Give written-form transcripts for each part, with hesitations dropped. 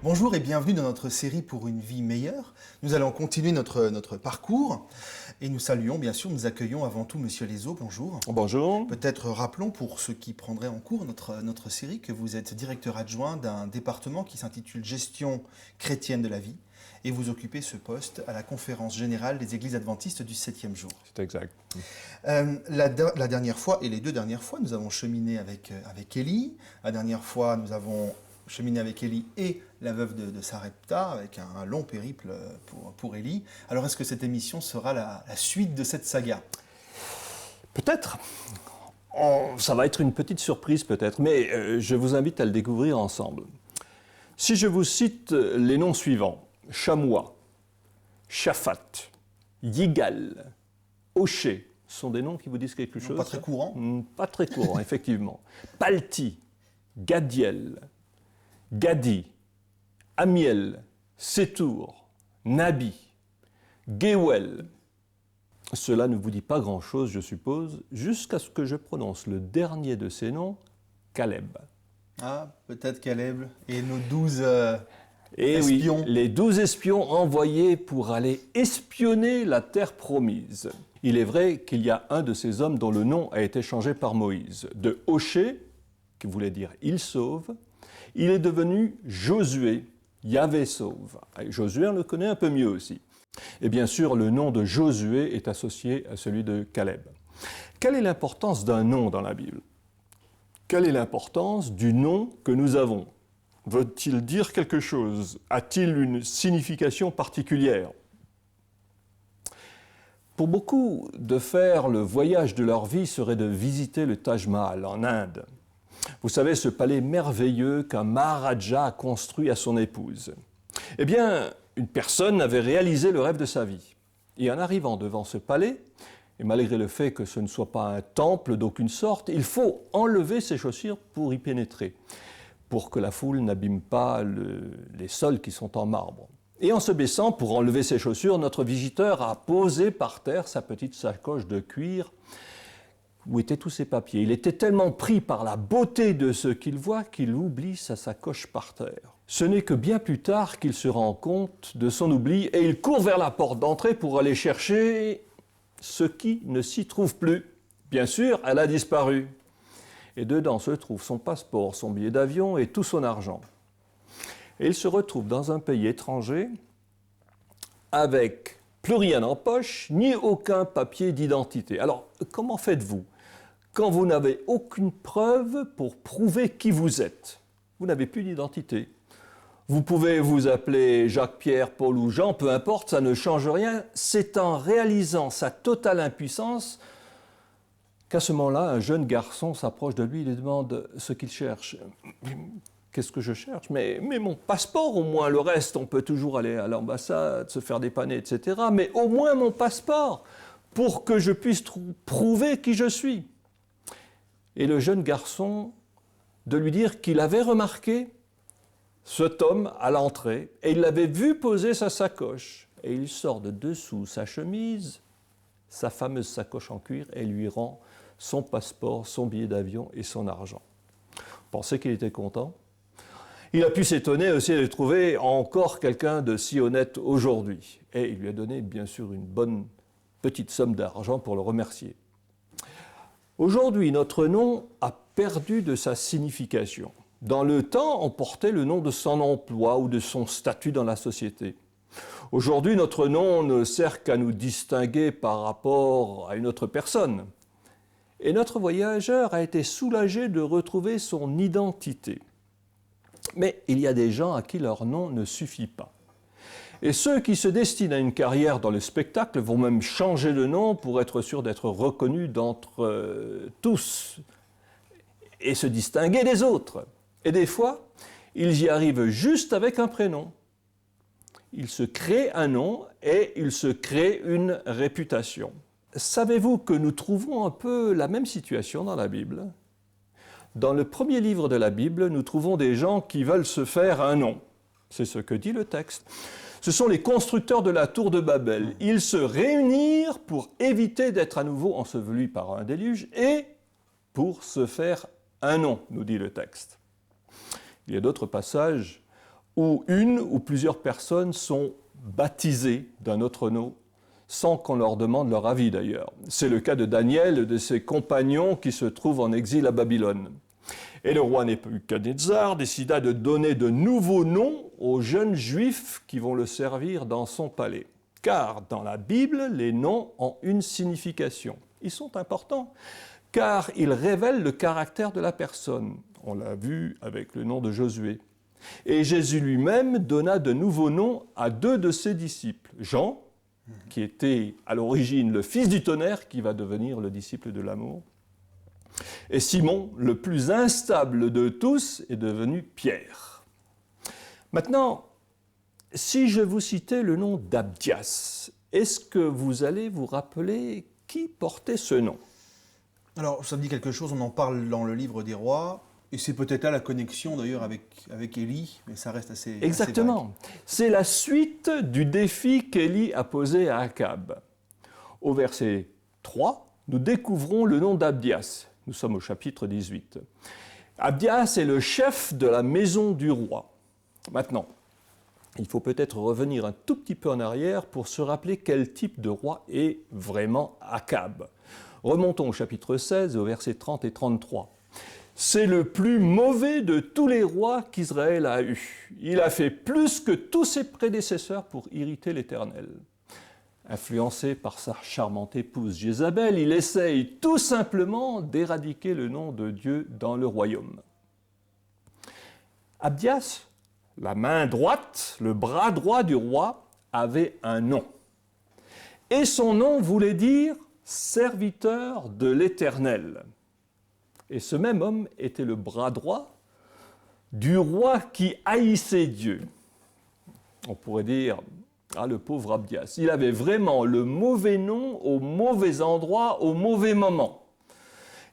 Bonjour et bienvenue dans notre série pour une vie meilleure. Nous allons continuer notre parcours et nous saluons, bien sûr, nous accueillons avant tout Monsieur Lézot. Bonjour. Bonjour. Peut-être rappelons pour ceux qui prendraient en cours notre série que vous êtes directeur adjoint d'un département qui s'intitule Gestion chrétienne de la vie et vous occupez ce poste à la conférence générale des églises adventistes du 7e jour. C'est exact. La dernière fois et les deux dernières fois, nous avons cheminé avec Élie. La dernière fois, nous avons cheminé avec Élie et la veuve de Sarepta, avec un long périple pour Élie. Alors, est-ce que cette émission sera la suite de cette saga ? Peut-être. Ça va être une petite surprise peut-être, mais je vous invite à le découvrir ensemble. Si je vous cite les noms suivants, Chamois, Shaphat, Yigal, Oshé, ce sont des noms qui vous disent quelque chose ? Pas très courant. Pas très courant, effectivement. Palti, Gadiel, Gadi, Amiel, Sétour, Nabi, Géouel. Cela ne vous dit pas grand-chose, je suppose, jusqu'à ce que je prononce le dernier de ces noms, Caleb. Ah, peut-être Caleb et nos 12 Et espions. Oui, les 12 espions envoyés pour aller espionner la terre promise. Il est vrai qu'il y a un de ces hommes dont le nom a été changé par Moïse. De Hoshé, qui voulait dire « il sauve », il est devenu Josué, Yahvé sauve. Et Josué, on le connaît un peu mieux aussi. Et bien sûr, le nom de Josué est associé à celui de Caleb. Quelle est l'importance d'un nom dans la Bible ? Quelle est l'importance du nom que nous avons ? Veut-il dire quelque chose ? A-t-il une signification particulière ? Pour beaucoup, de faire le voyage de leur vie serait de visiter le Taj Mahal en Inde. Vous savez, ce palais merveilleux qu'un Maharaja a construit à son épouse. Eh bien, une personne avait réalisé le rêve de sa vie. Et en arrivant devant ce palais, et malgré le fait que ce ne soit pas un temple d'aucune sorte, il faut enlever ses chaussures pour y pénétrer, pour que la foule n'abîme pas les sols qui sont en marbre. Et en se baissant pour enlever ses chaussures, notre visiteur a posé par terre sa petite sacoche de cuir où étaient tous ses papiers. Il était tellement pris par la beauté de ce qu'il voit qu'il oublie sa sacoche par terre. Ce n'est que bien plus tard qu'il se rend compte de son oubli et il court vers la porte d'entrée pour aller chercher ce qui ne s'y trouve plus. Bien sûr, elle a disparu. Et dedans se trouve son passeport, son billet d'avion et tout son argent. Et il se retrouve dans un pays étranger avec plus rien en poche, ni aucun papier d'identité. Alors, comment faites-vous quand vous n'avez aucune preuve pour prouver qui vous êtes ? Vous n'avez plus d'identité. Vous pouvez vous appeler Jacques, Pierre, Paul ou Jean, peu importe, ça ne change rien. C'est en réalisant sa totale impuissance qu'à ce moment-là, un jeune garçon s'approche de lui et lui demande ce qu'il cherche. Qu'est-ce que je cherche ? Mais mon passeport, au moins. Le reste, on peut toujours aller à l'ambassade, se faire dépanner, etc. Mais au moins mon passeport, pour que je puisse prouver qui je suis. Et le jeune garçon, de lui dire qu'il avait remarqué cet homme à l'entrée, et il l'avait vu poser sa sacoche. Et il sort de dessous sa chemise, sa fameuse sacoche en cuir, et lui rend son passeport, son billet d'avion et son argent. Vous pensez qu'il était content ? Il a pu s'étonner aussi de trouver encore quelqu'un de si honnête aujourd'hui. Et il lui a donné bien sûr une bonne petite somme d'argent pour le remercier. Aujourd'hui, notre nom a perdu de sa signification. Dans le temps, on portait le nom de son emploi ou de son statut dans la société. Aujourd'hui, notre nom ne sert qu'à nous distinguer par rapport à une autre personne. Et notre voyageur a été soulagé de retrouver son identité. Mais il y a des gens à qui leur nom ne suffit pas. Et ceux qui se destinent à une carrière dans le spectacle vont même changer de nom pour être sûrs d'être reconnus d'entre tous et se distinguer des autres. Et des fois, ils y arrivent juste avec un prénom. Ils se créent un nom et ils se créent une réputation. Savez-vous que nous trouvons un peu la même situation dans la Bible ? Dans le premier livre de la Bible, nous trouvons des gens qui veulent se faire un nom. C'est ce que dit le texte. Ce sont les constructeurs de la tour de Babel. Ils se réunirent pour éviter d'être à nouveau ensevelis par un déluge et pour se faire un nom, nous dit le texte. Il y a d'autres passages où une ou plusieurs personnes sont baptisées d'un autre nom, sans qu'on leur demande leur avis d'ailleurs. C'est le cas de Daniel et de ses compagnons qui se trouvent en exil à Babylone. Et le roi Nebuchadnezzar décida de donner de nouveaux noms aux jeunes juifs qui vont le servir dans son palais. Car dans la Bible, les noms ont une signification. Ils sont importants, car ils révèlent le caractère de la personne. On l'a vu avec le nom de Josué. Et Jésus lui-même donna de nouveaux noms à 2 de ses disciples. Jean, qui était à l'origine le fils du tonnerre, qui va devenir le disciple de l'amour. Et Simon, le plus instable de tous, est devenu Pierre. Maintenant, si je vous citais le nom d'Abdias, est-ce que vous allez vous rappeler qui portait ce nom? Alors, ça me dit quelque chose, on en parle dans le livre des rois, et c'est peut-être là la connexion d'ailleurs avec Élie, mais ça reste assez... Exactement. C'est la suite du défi qu'Élie a posé à Akab. Au verset 3, nous découvrons le nom d'Abdias. Nous sommes au chapitre 18. Abdias est le chef de la maison du roi. Maintenant, il faut peut-être revenir un tout petit peu en arrière pour se rappeler quel type de roi est vraiment Akab. Remontons au chapitre 16, au versets 30 et 33. C'est le plus mauvais de tous les rois qu'Israël a eus. Il a fait plus que tous ses prédécesseurs pour irriter l'Éternel. Influencé par sa charmante épouse Jézabel, il essaye tout simplement d'éradiquer le nom de Dieu dans le royaume. Abdias, la main droite, le bras droit du roi, avait un nom. Et son nom voulait dire « serviteur de l'Éternel ». Et ce même homme était le bras droit du roi qui haïssait Dieu. On pourrait dire, ah le pauvre Abdias, il avait vraiment le mauvais nom au mauvais endroit, au mauvais moment.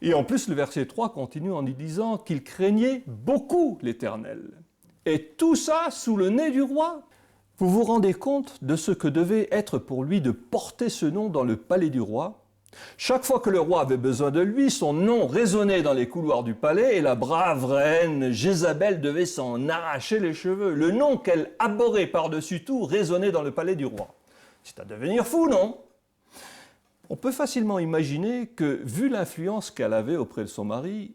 Et en plus, le verset 3 continue en y disant qu'il craignait beaucoup l'Éternel. Et tout ça sous le nez du roi. Vous vous rendez compte de ce que devait être pour lui de porter ce nom dans le palais du roi? Chaque fois que le roi avait besoin de lui, son nom résonnait dans les couloirs du palais et la brave reine Jézabel devait s'en arracher les cheveux. Le nom qu'elle abhorrait par-dessus tout résonnait dans le palais du roi. C'est à devenir fou, non? On peut facilement imaginer que, vu l'influence qu'elle avait auprès de son mari,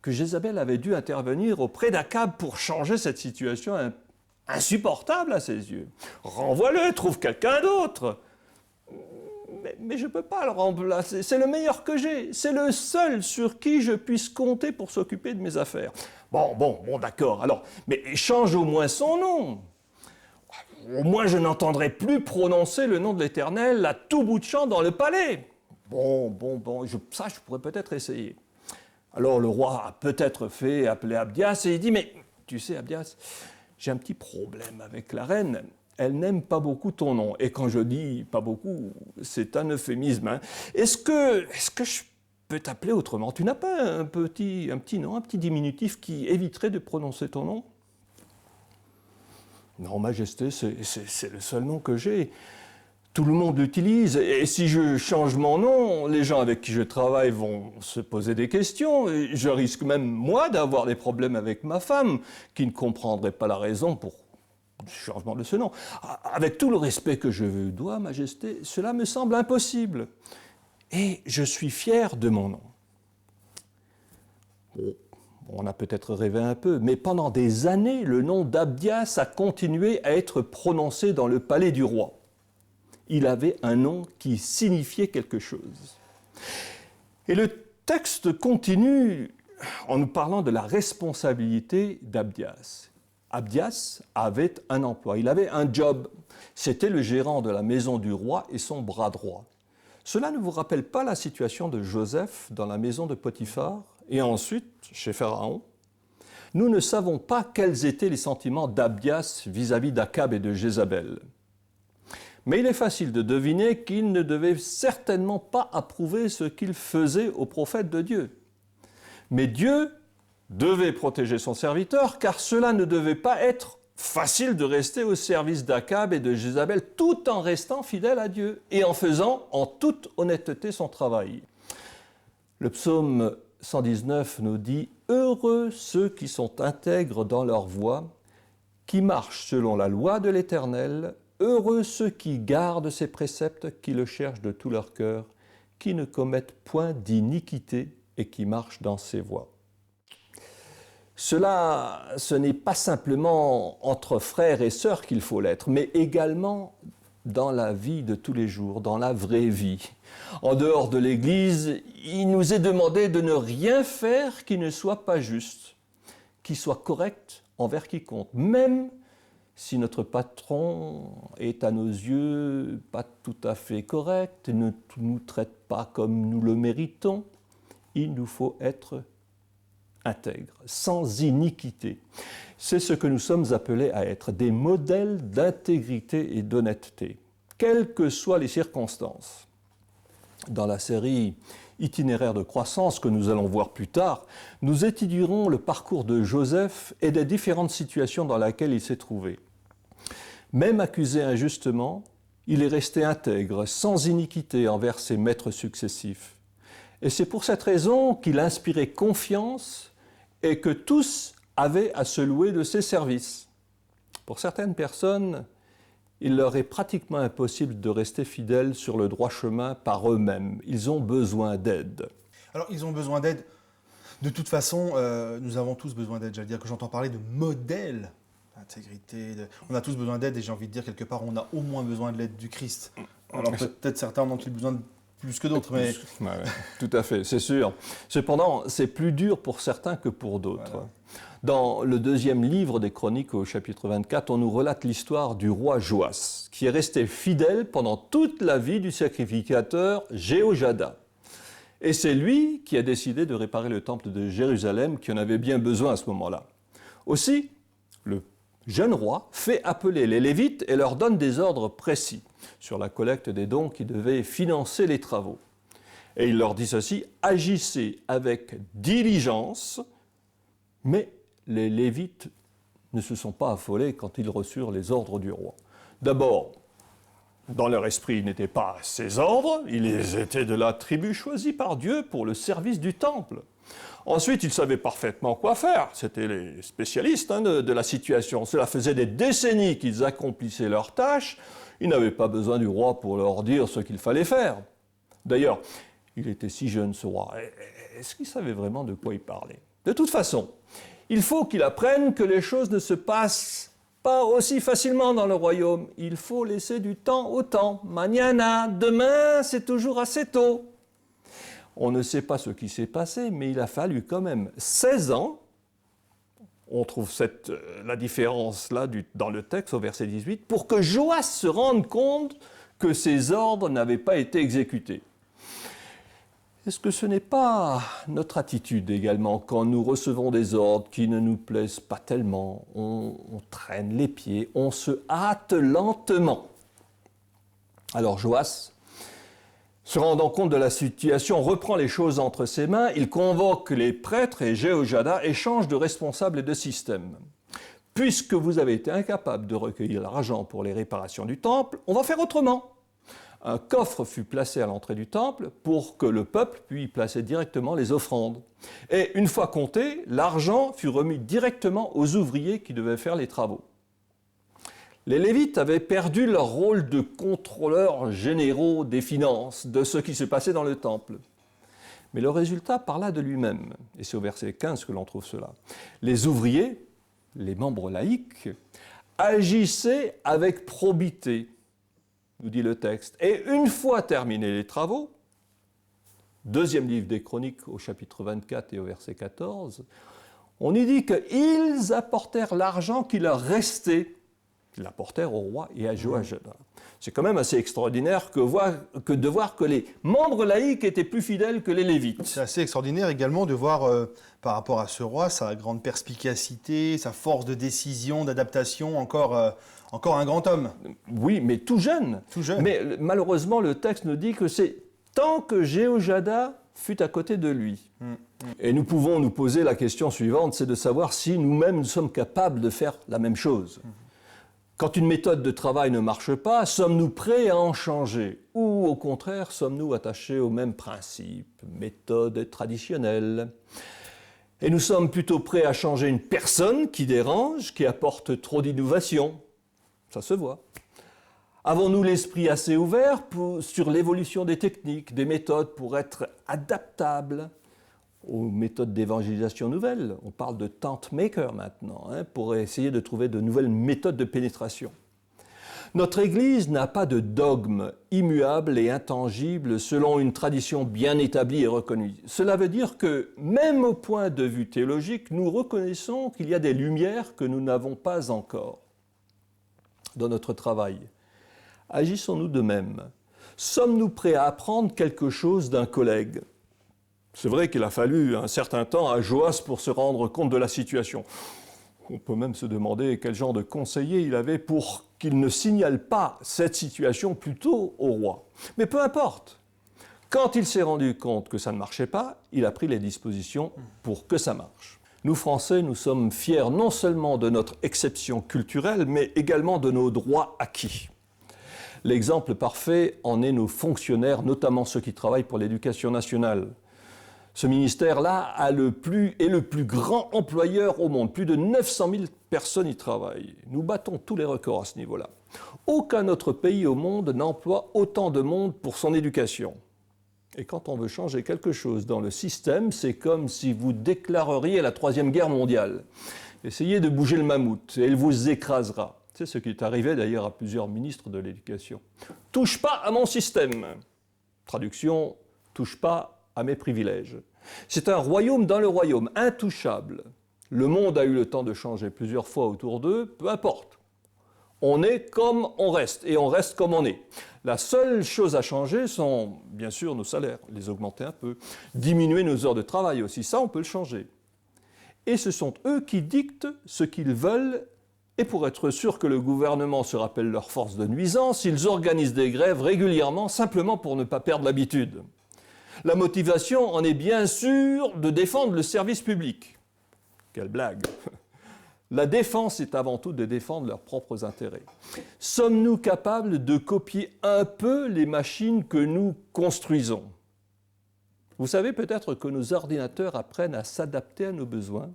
que Jézabel avait dû intervenir auprès d'Akab pour changer cette situation insupportable à ses yeux. Renvoie-le, trouve quelqu'un d'autre. Mais je ne peux pas le remplacer, c'est le meilleur que j'ai, c'est le seul sur qui je puisse compter pour s'occuper de mes affaires. Bon, d'accord, alors, mais change au moins son nom. Au moins je n'entendrai plus prononcer le nom de l'Éternel à tout bout de champ dans le palais. Ça je pourrais peut-être essayer. Alors le roi a peut-être fait appeler Abdias et il dit, mais tu sais Abdias, j'ai un petit problème avec la reine. Elle n'aime pas beaucoup ton nom. Et quand je dis pas beaucoup, c'est un euphémisme. Hein. Est-ce que je peux t'appeler autrement? Tu n'as pas un petit nom, un petit diminutif qui éviterait de prononcer ton nom? Non, Majesté, c'est le seul nom que j'ai. Tout le monde l'utilise. Et si je change mon nom, les gens avec qui je travaille vont se poser des questions. Et je risque même, moi, d'avoir des problèmes avec ma femme, qui ne comprendrait pas la raison pour du changement de ce nom. Avec tout le respect que je vous dois, Majesté, cela me semble impossible. Et je suis fier de mon nom. On a peut-être rêvé un peu, mais pendant des années, le nom d'Abdias a continué à être prononcé dans le palais du roi. Il avait un nom qui signifiait quelque chose. Et le texte continue en nous parlant de la responsabilité d'Abdias. Abdias avait un emploi, il avait un job. C'était le gérant de la maison du roi et son bras droit. Cela ne vous rappelle pas la situation de Joseph dans la maison de Potiphar et ensuite chez Pharaon? Nous ne savons pas quels étaient les sentiments d'Abdias vis-à-vis d'Akab et de Jézabel. Mais il est facile de deviner qu'il ne devait certainement pas approuver ce qu'il faisait aux prophètes de Dieu. Mais Dieu devait protéger son serviteur, car cela ne devait pas être facile de rester au service d'Akab et de Jézabel tout en restant fidèle à Dieu et en faisant en toute honnêteté son travail. Le psaume 119 nous dit « Heureux ceux qui sont intègres dans leur voie, qui marchent selon la loi de l'Éternel, heureux ceux qui gardent ses préceptes, qui le cherchent de tout leur cœur, qui ne commettent point d'iniquité et qui marchent dans ses voies. » Cela, ce n'est pas simplement entre frères et sœurs qu'il faut l'être, mais également dans la vie de tous les jours, dans la vraie vie. En dehors de l'Église, il nous est demandé de ne rien faire qui ne soit pas juste, qui soit correct envers quiconque, même si notre patron est à nos yeux pas tout à fait correct, ne nous traite pas comme nous le méritons, il nous faut être intègre, sans iniquité. C'est ce que nous sommes appelés à être, des modèles d'intégrité et d'honnêteté, quelles que soient les circonstances. Dans la série Itinéraire de croissance que nous allons voir plus tard, nous étudierons le parcours de Joseph et des différentes situations dans lesquelles il s'est trouvé. Même accusé injustement, il est resté intègre, sans iniquité envers ses maîtres successifs. Et c'est pour cette raison qu'il inspirait confiance et que tous avaient à se louer de ses services. Pour certaines personnes, il leur est pratiquement impossible de rester fidèles sur le droit chemin par eux-mêmes. Ils ont besoin d'aide. Alors, ils ont besoin d'aide. De toute façon, nous avons tous besoin d'aide. J'allais dire que j'entends parler de modèle d'intégrité. On a tous besoin d'aide et j'ai envie de dire quelque part, on a au moins besoin de l'aide du Christ. Alors peut-être certains en ont-ils besoin de plus que d'autres, mais... Ouais, tout à fait, c'est sûr. Cependant, c'est plus dur pour certains que pour d'autres. Voilà. Dans le deuxième livre des Chroniques, au chapitre 24, on nous relate l'histoire du roi Joas, qui est resté fidèle pendant toute la vie du sacrificateur Jéhojada. Et c'est lui qui a décidé de réparer le temple de Jérusalem, qui en avait bien besoin à ce moment-là. Aussi, le jeune roi fait appeler les Lévites et leur donne des ordres précis sur la collecte des dons qui devaient financer les travaux. Et il leur dit ceci, « Agissez avec diligence », mais les Lévites ne se sont pas affolés quand ils reçurent les ordres du roi. D'abord, dans leur esprit, ils n'étaient pas ses ordres, ils étaient de la tribu choisie par Dieu pour le service du temple. Ensuite, ils savaient parfaitement quoi faire. C'était les spécialistes de la situation. Cela faisait des décennies qu'ils accomplissaient leurs tâches. Ils n'avaient pas besoin du roi pour leur dire ce qu'il fallait faire. D'ailleurs, il était si jeune, ce roi. Est-ce qu'il savait vraiment de quoi il parlait? De toute façon, il faut qu'il apprenne que les choses ne se passent pas aussi facilement dans le royaume. Il faut laisser du temps au temps. Mañana, demain, c'est toujours assez tôt. On ne sait pas ce qui s'est passé, mais il a fallu quand même 16 ans. On trouve la différence là dans le texte au verset 18, pour que Joas se rende compte que ses ordres n'avaient pas été exécutés. Est-ce que ce n'est pas notre attitude également quand nous recevons des ordres qui ne nous plaisent pas tellement? On traîne les pieds, on se hâte lentement. Alors Joas, se rendant compte de la situation, reprend les choses entre ses mains, il convoque les prêtres et Jéhojada et change de responsable et de système. Puisque vous avez été incapable de recueillir l'argent pour les réparations du temple, on va faire autrement. Un coffre fut placé à l'entrée du temple pour que le peuple puisse y placer directement les offrandes. Et une fois compté, l'argent fut remis directement aux ouvriers qui devaient faire les travaux. Les Lévites avaient perdu leur rôle de contrôleurs généraux des finances, de ce qui se passait dans le temple. Mais le résultat parla de lui-même, et c'est au verset 15 que l'on trouve cela. Les ouvriers, les membres laïcs, agissaient avec probité, nous dit le texte. Et une fois terminés les travaux, deuxième livre des Chroniques au chapitre 24 et au verset 14, on y dit qu'ils apportèrent l'argent qui leur restait. Ils l'apportèrent au roi et à Jéhojada. C'est quand même assez extraordinaire de voir que les membres laïcs étaient plus fidèles que les Lévites. C'est assez extraordinaire également de voir, par rapport à ce roi, sa grande perspicacité, sa force de décision, d'adaptation, encore un grand homme. Oui, mais tout jeune. Tout jeune. Mais malheureusement, le texte nous dit que c'est tant que Jéhojada fut à côté de lui. Et nous pouvons nous poser la question suivante, c'est de savoir si nous-mêmes nous sommes capables de faire la même chose. Quand une méthode de travail ne marche pas, sommes-nous prêts à en changer? Ou au contraire, sommes-nous attachés aux mêmes principes, méthodes traditionnelles? Et nous sommes plutôt prêts à changer une personne qui dérange, qui apporte trop d'innovation. Ça se voit. Avons-nous l'esprit assez ouvert sur l'évolution des techniques, des méthodes pour être adaptables aux méthodes d'évangélisation nouvelles? On parle de tent maker maintenant, pour essayer de trouver de nouvelles méthodes de pénétration. Notre Église n'a pas de dogme immuable et intangible selon une tradition bien établie et reconnue. Cela veut dire que, même au point de vue théologique, nous reconnaissons qu'il y a des lumières que nous n'avons pas encore. Dans notre travail, agissons-nous de même? Sommes-nous prêts à apprendre quelque chose d'un collègue? C'est vrai qu'il a fallu un certain temps à Joas pour se rendre compte de la situation. On peut même se demander quel genre de conseiller il avait pour qu'il ne signale pas cette situation plutôt au roi. Mais peu importe. Quand il s'est rendu compte que ça ne marchait pas, il a pris les dispositions pour que ça marche. Nous, Français, nous sommes fiers non seulement de notre exception culturelle, mais également de nos droits acquis. L'exemple parfait en est nos fonctionnaires, notamment ceux qui travaillent pour l'éducation nationale. Ce ministère-là est le plus grand employeur au monde. Plus de 900 000 personnes y travaillent. Nous battons tous les records à ce niveau-là. Aucun autre pays au monde n'emploie autant de monde pour son éducation. Et quand on veut changer quelque chose dans le système, c'est comme si vous déclareriez la Troisième Guerre mondiale. Essayez de bouger le mammouth et il vous écrasera. C'est ce qui est arrivé d'ailleurs à plusieurs ministres de l'Éducation. « Touche pas à mon système ». Traduction, « touche pas à mes privilèges ». C'est un royaume dans le royaume, intouchable. Le monde a eu le temps de changer plusieurs fois autour d'eux, peu importe. On est comme on reste, et on reste comme on est. La seule chose à changer sont, bien sûr, nos salaires, les augmenter un peu, diminuer nos heures de travail aussi, ça on peut le changer. Et ce sont eux qui dictent ce qu'ils veulent. Et pour être sûr que le gouvernement se rappelle leur force de nuisance, ils organisent des grèves régulièrement, simplement pour ne pas perdre l'habitude. La motivation en est bien sûr de défendre le service public. Quelle blague! La défense est avant tout de défendre leurs propres intérêts. Sommes-nous capables de copier un peu les machines que nous construisons? Vous savez peut-être que nos ordinateurs apprennent à s'adapter à nos besoins.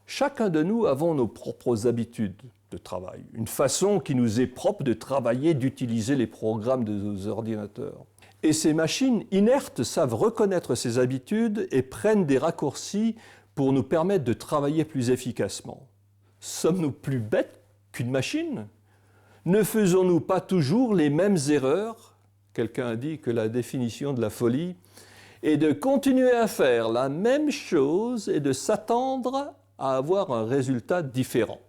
Chacun de nous avons nos propres habitudes de travail, une façon qui nous est propre de travailler, d'utiliser les programmes de nos ordinateurs. Et ces machines inertes savent reconnaître ces habitudes et prennent des raccourcis pour nous permettre de travailler plus efficacement. Sommes-nous plus bêtes qu'une machine? Ne faisons-nous pas toujours les mêmes erreurs? Quelqu'un a dit que la définition de la folie est de continuer à faire la même chose et de s'attendre à avoir un résultat différent.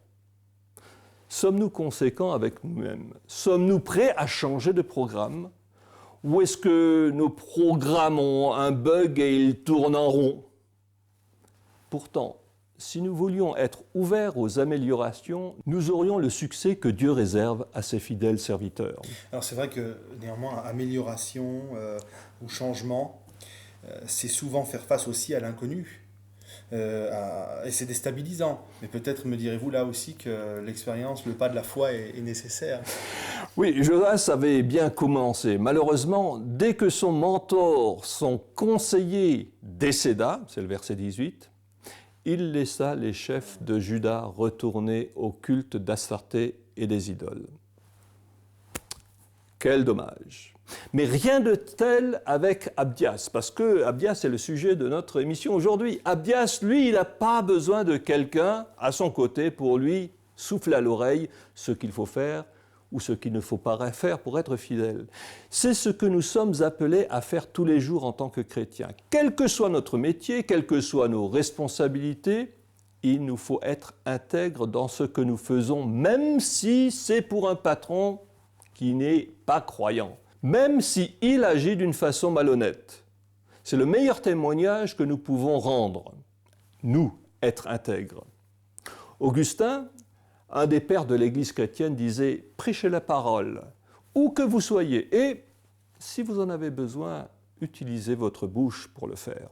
Sommes-nous conséquents avec nous-mêmes? Sommes-nous prêts à changer de programme? Ou est-ce que nos programmes ont un bug et ils tournent en rond? Pourtant, si nous voulions être ouverts aux améliorations, nous aurions le succès que Dieu réserve à ses fidèles serviteurs. Alors c'est vrai que néanmoins, amélioration ou changement, c'est souvent faire face aussi à l'inconnu. Et c'est déstabilisant. Mais peut-être me direz-vous là aussi que l'expérience, le pas de la foi est nécessaire. Oui, Joas avait bien commencé. Malheureusement, dès que son mentor, son conseiller décéda, c'est le verset 18, il laissa les chefs de Juda retourner au culte d'Astarté et des idoles. Quel dommage! Mais rien de tel avec Abdias, parce que Abdias est le sujet de notre émission aujourd'hui. Abdias, lui, il n'a pas besoin de quelqu'un à son côté pour lui souffler à l'oreille ce qu'il faut faire ou ce qu'il ne faut pas faire pour être fidèle. C'est ce que nous sommes appelés à faire tous les jours en tant que chrétiens. Quel que soit notre métier, quelles que soient nos responsabilités, il nous faut être intègres dans ce que nous faisons, même si c'est pour un patron qui n'est pas croyant. Même s'il agit d'une façon malhonnête. C'est le meilleur témoignage que nous pouvons rendre, nous, être intègres. Augustin, un des pères de l'Église chrétienne, disait « Prêchez la parole, où que vous soyez, et si vous en avez besoin, utilisez votre bouche pour le faire.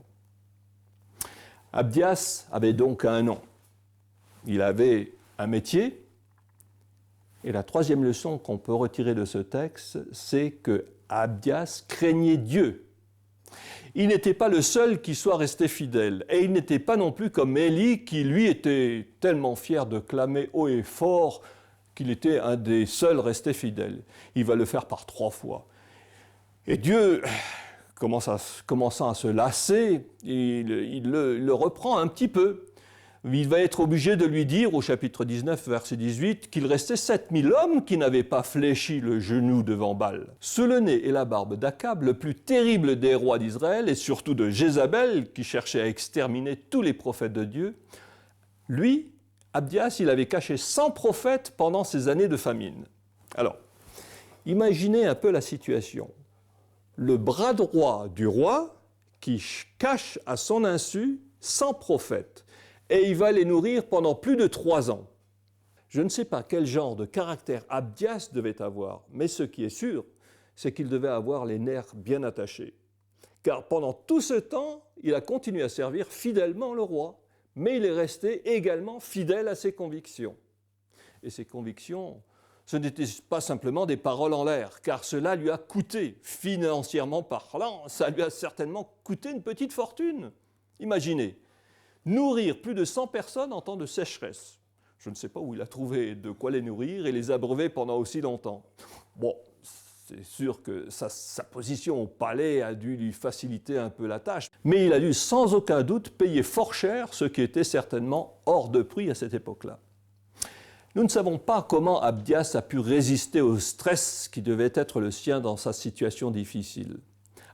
Abdias avait donc un nom. Il avait un métier. Et la troisième leçon qu'on peut retirer de ce texte, c'est que Abdias craignait Dieu. Il n'était pas le seul qui soit resté fidèle. Et il n'était pas non plus comme Élie, qui lui était tellement fier de clamer haut et fort qu'il était un des seuls restés fidèles. Il va le faire par 3 fois. Et Dieu, commençant à se lasser, il le reprend un petit peu. Il va être obligé de lui dire, au chapitre 19, verset 18, qu'il restait 7000 hommes qui n'avaient pas fléchi le genou devant Baal. Sous le nez et la barbe d'Akab, le plus terrible des rois d'Israël, et surtout de Jézabel, qui cherchait à exterminer tous les prophètes de Dieu, lui, Abdias, il avait caché 100 prophètes pendant ces années de famine. Alors, imaginez un peu la situation. Le bras droit du roi qui cache à son insu 100 prophètes. Et il va les nourrir pendant plus de 3 ans. Je ne sais pas quel genre de caractère Abdias devait avoir, mais ce qui est sûr, c'est qu'il devait avoir les nerfs bien attachés. Car pendant tout ce temps, il a continué à servir fidèlement le roi, mais il est resté également fidèle à ses convictions. Et ses convictions, ce n'étaient pas simplement des paroles en l'air, car cela lui a coûté, financièrement parlant, ça lui a certainement coûté une petite fortune. Imaginez, nourrir plus de 100 personnes en temps de sécheresse. Je ne sais pas où il a trouvé de quoi les nourrir et les abreuver pendant aussi longtemps. Bon, c'est sûr que sa position au palais a dû lui faciliter un peu la tâche, mais il a dû sans aucun doute payer fort cher, ce qui était certainement hors de prix à cette époque-là. Nous ne savons pas comment Abdias a pu résister au stress qui devait être le sien dans sa situation difficile.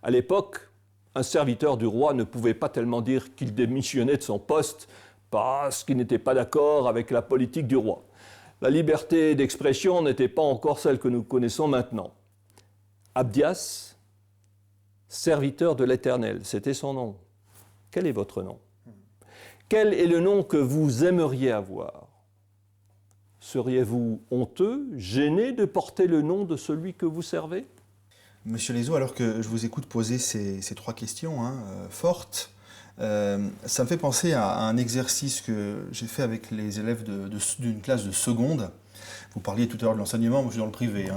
À l'époque, un serviteur du roi ne pouvait pas tellement dire qu'il démissionnait de son poste parce qu'il n'était pas d'accord avec la politique du roi. La liberté d'expression n'était pas encore celle que nous connaissons maintenant. Abdias, serviteur de l'Éternel, c'était son nom. Quel est votre nom? Quel est le nom que vous aimeriez avoir? Seriez-vous honteux, gêné de porter le nom de celui que vous servez? Monsieur Lézot, alors que je vous écoute poser ces 3 questions fortes, ça me fait penser à un exercice que j'ai fait avec les élèves d'une classe de seconde. Vous parliez tout à l'heure de l'enseignement, moi je suis dans le privé.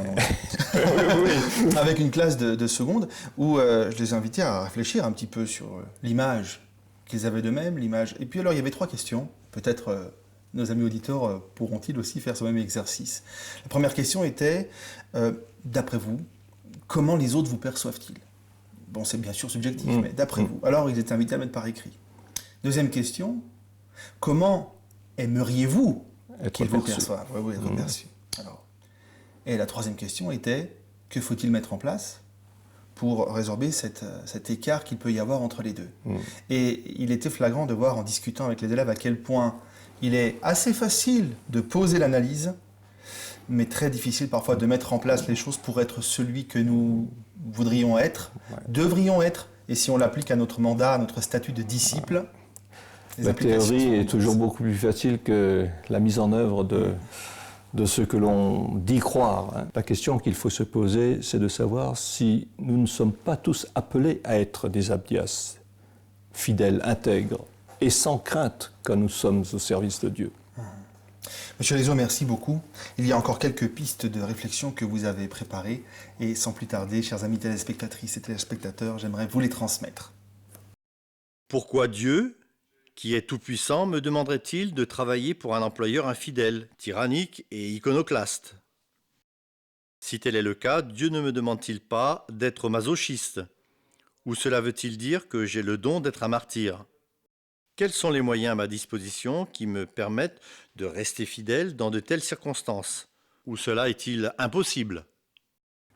Oui. Avec une classe de seconde où je les invitais à réfléchir un petit peu sur l'image qu'ils avaient d'eux-mêmes, l'image. Et puis alors il y avait 3 questions, peut-être nos amis auditeurs pourront-ils aussi faire ce même exercice. La première question était, d'après vous, comment les autres vous perçoivent-ils? Bon, c'est bien sûr subjectif, mais d'après vous. Alors, ils étaient invités à mettre par écrit. Deuxième question, comment aimeriez-vous qu'ils vous perçoivent? Oui, être perçu. Alors, et la troisième question était, que faut-il mettre en place pour résorber cet écart qu'il peut y avoir entre les deux? Et il était flagrant de voir en discutant avec les élèves à quel point il est assez facile de poser l'analyse, mais très difficile parfois de mettre en place les choses pour être celui que nous voudrions être, devrions être, et si on l'applique à notre mandat, à notre statut de disciple. La théorie est toujours beaucoup plus facile que la mise en œuvre de ce que l'on dit croire. La question qu'il faut se poser, c'est de savoir si nous ne sommes pas tous appelés à être des Abdias, fidèles, intègres, et sans crainte quand nous sommes au service de Dieu. Monsieur Lézot, merci beaucoup. Il y a encore quelques pistes de réflexion que vous avez préparées et sans plus tarder, chers amis téléspectatrices et téléspectateurs, j'aimerais vous les transmettre. Pourquoi Dieu, qui est tout-puissant, me demanderait-il de travailler pour un employeur infidèle, tyrannique et iconoclaste? Si tel est le cas, Dieu ne me demande-t-il pas d'être masochiste? Ou cela veut-il dire que j'ai le don d'être un martyr? Quels sont les moyens à ma disposition qui me permettent de rester fidèle dans de telles circonstances? Ou cela est-il impossible?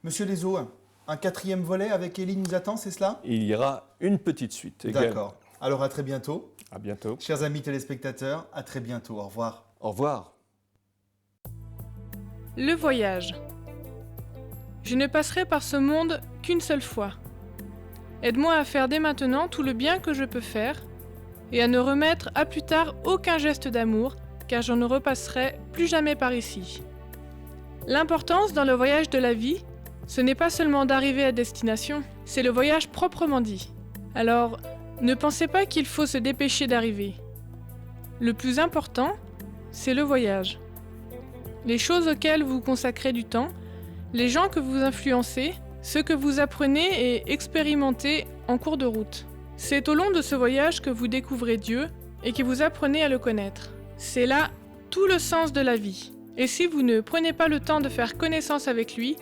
Monsieur Lézot, un 4e volet avec Élie nous attend, c'est cela? Il y aura une petite suite. D'accord. Alors à très bientôt. À bientôt. Chers amis téléspectateurs, à très bientôt. Au revoir. Au revoir. Le voyage. Je ne passerai par ce monde qu'une seule fois. Aide-moi à faire dès maintenant tout le bien que je peux faire et à ne remettre à plus tard aucun geste d'amour, car je ne repasserai plus jamais par ici. L'importance dans le voyage de la vie, ce n'est pas seulement d'arriver à destination, c'est le voyage proprement dit. Alors, ne pensez pas qu'il faut se dépêcher d'arriver. Le plus important, c'est le voyage. Les choses auxquelles vous consacrez du temps, les gens que vous influencez, ce que vous apprenez et expérimentez en cours de route. C'est au long de ce voyage que vous découvrez Dieu et que vous apprenez à le connaître. C'est là tout le sens de la vie. Et si vous ne prenez pas le temps de faire connaissance avec lui,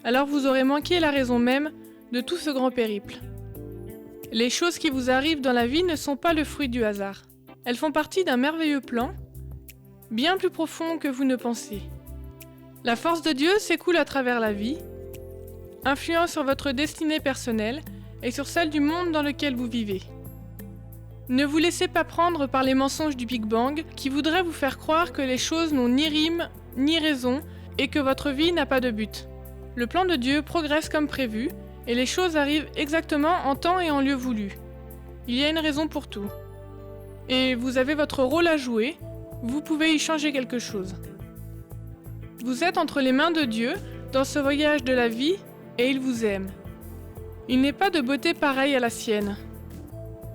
alors vous aurez manqué la raison même de tout ce grand périple. Les choses qui vous arrivent dans la vie ne sont pas le fruit du hasard. Elles font partie d'un merveilleux plan, bien plus profond que vous ne pensez. La force de Dieu s'écoule à travers la vie, influence sur votre destinée personnelle et sur celle du monde dans lequel vous vivez. Ne vous laissez pas prendre par les mensonges du Big Bang qui voudraient vous faire croire que les choses n'ont ni rime, ni raison et que votre vie n'a pas de but. Le plan de Dieu progresse comme prévu et les choses arrivent exactement en temps et en lieu voulu. Il y a une raison pour tout. Et vous avez votre rôle à jouer, vous pouvez y changer quelque chose. Vous êtes entre les mains de Dieu dans ce voyage de la vie et il vous aime. Il n'est pas de beauté pareille à la sienne.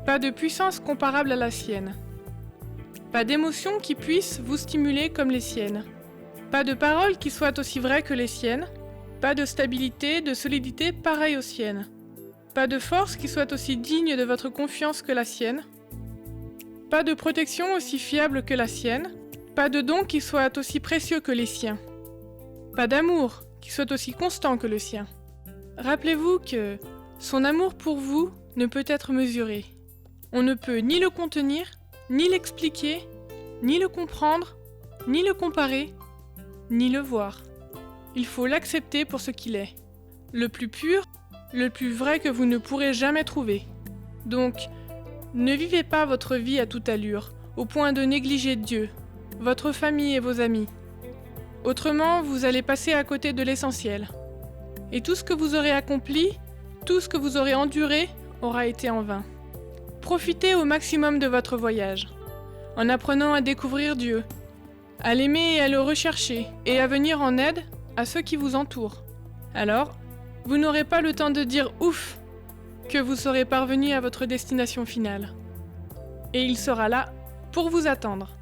Pas de puissance comparable à la sienne. Pas d'émotions qui puissent vous stimuler comme les siennes. Pas de paroles qui soient aussi vraies que les siennes. Pas de stabilité, de solidité pareille aux siennes. Pas de force qui soit aussi digne de votre confiance que la sienne. Pas de protection aussi fiable que la sienne. Pas de don qui soit aussi précieux que les siens. Pas d'amour qui soit aussi constant que le sien. Rappelez-vous que son amour pour vous ne peut être mesuré. On ne peut ni le contenir, ni l'expliquer, ni le comprendre, ni le comparer, ni le voir. Il faut l'accepter pour ce qu'il est. Le plus pur, le plus vrai que vous ne pourrez jamais trouver. Donc, ne vivez pas votre vie à toute allure, au point de négliger Dieu, votre famille et vos amis. Autrement, vous allez passer à côté de l'essentiel. Et tout ce que vous aurez accompli, tout ce que vous aurez enduré, aura été en vain. Profitez au maximum de votre voyage, en apprenant à découvrir Dieu, à l'aimer et à le rechercher, et à venir en aide à ceux qui vous entourent. Alors, vous n'aurez pas le temps de dire « ouf » que vous serez parvenu à votre destination finale. Et il sera là pour vous attendre.